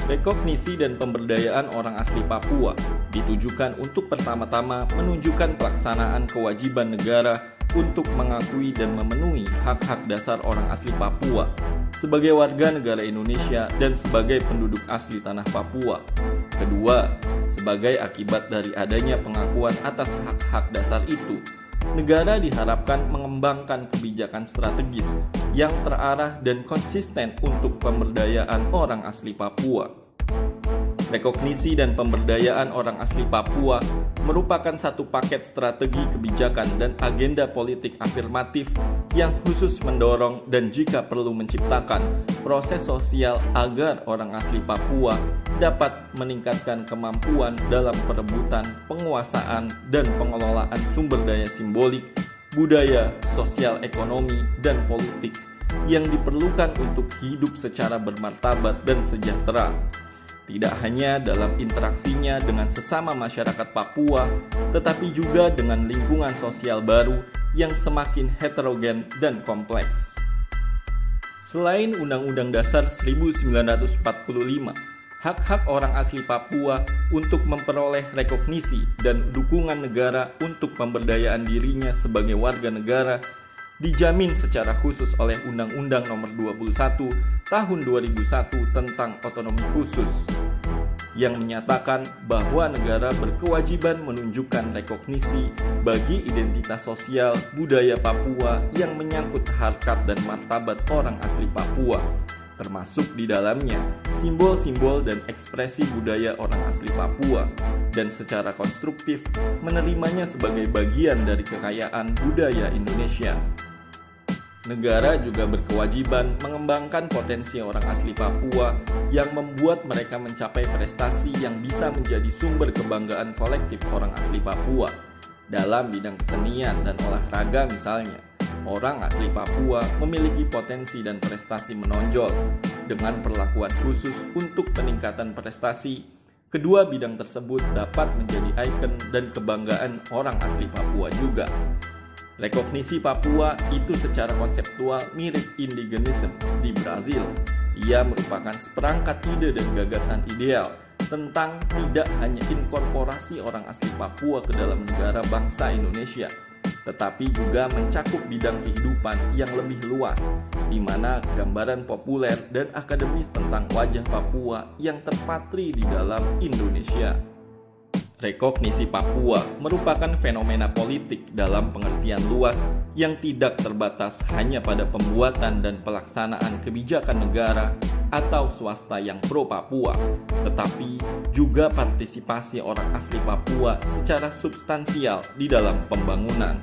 Rekognisi dan pemberdayaan orang asli Papua ditujukan untuk pertama-tama menunjukkan pelaksanaan kewajiban negara untuk mengakui dan memenuhi hak-hak dasar orang asli Papua sebagai warga negara Indonesia dan sebagai penduduk asli tanah Papua. Kedua, sebagai akibat dari adanya pengakuan atas hak-hak dasar itu, negara diharapkan mengembangkan kebijakan strategis yang terarah dan konsisten untuk pemberdayaan orang asli Papua. Rekognisi dan pemberdayaan orang asli Papua merupakan satu paket strategi kebijakan dan agenda politik afirmatif yang khusus mendorong dan jika perlu menciptakan proses sosial agar orang asli Papua dapat meningkatkan kemampuan dalam perebutan, penguasaan, dan pengelolaan sumber daya simbolik, budaya, sosial ekonomi, dan politik yang diperlukan untuk hidup secara bermartabat dan sejahtera. Tidak hanya dalam interaksinya dengan sesama masyarakat Papua, tetapi juga dengan lingkungan sosial baru yang semakin heterogen dan kompleks. Selain Undang-Undang Dasar 1945, hak-hak orang asli Papua untuk memperoleh rekognisi dan dukungan negara untuk pemberdayaan dirinya sebagai warga negara dijamin secara khusus oleh Undang-Undang Nomor 21 Tahun 2001 tentang Otonomi Khusus yang menyatakan bahwa negara berkewajiban menunjukkan rekognisi bagi identitas sosial budaya Papua yang menyangkut harkat dan martabat orang asli Papua, termasuk di dalamnya simbol-simbol dan ekspresi budaya orang asli Papua, dan secara konstruktif menerimanya sebagai bagian dari kekayaan budaya Indonesia. Negara juga berkewajiban mengembangkan potensi orang asli Papua yang membuat mereka mencapai prestasi yang bisa menjadi sumber kebanggaan kolektif orang asli Papua. Dalam bidang kesenian dan olahraga misalnya, orang asli Papua memiliki potensi dan prestasi menonjol. Dengan perlakuan khusus untuk peningkatan prestasi, kedua bidang tersebut dapat menjadi ikon dan kebanggaan orang asli Papua juga. Rekognisi Papua itu secara konseptual mirip indigenisme di Brazil. Ia merupakan seperangkat ide dan gagasan ideal tentang tidak hanya inkorporasi orang asli Papua ke dalam negara bangsa Indonesia, tetapi juga mencakup bidang kehidupan yang lebih luas, di mana gambaran populer dan akademis tentang wajah Papua yang terpatri di dalam Indonesia. Rekognisi Papua merupakan fenomena politik dalam pengertian luas yang tidak terbatas hanya pada pembuatan dan pelaksanaan kebijakan negara atau swasta yang pro-Papua, tetapi juga partisipasi orang asli Papua secara substansial di dalam pembangunan.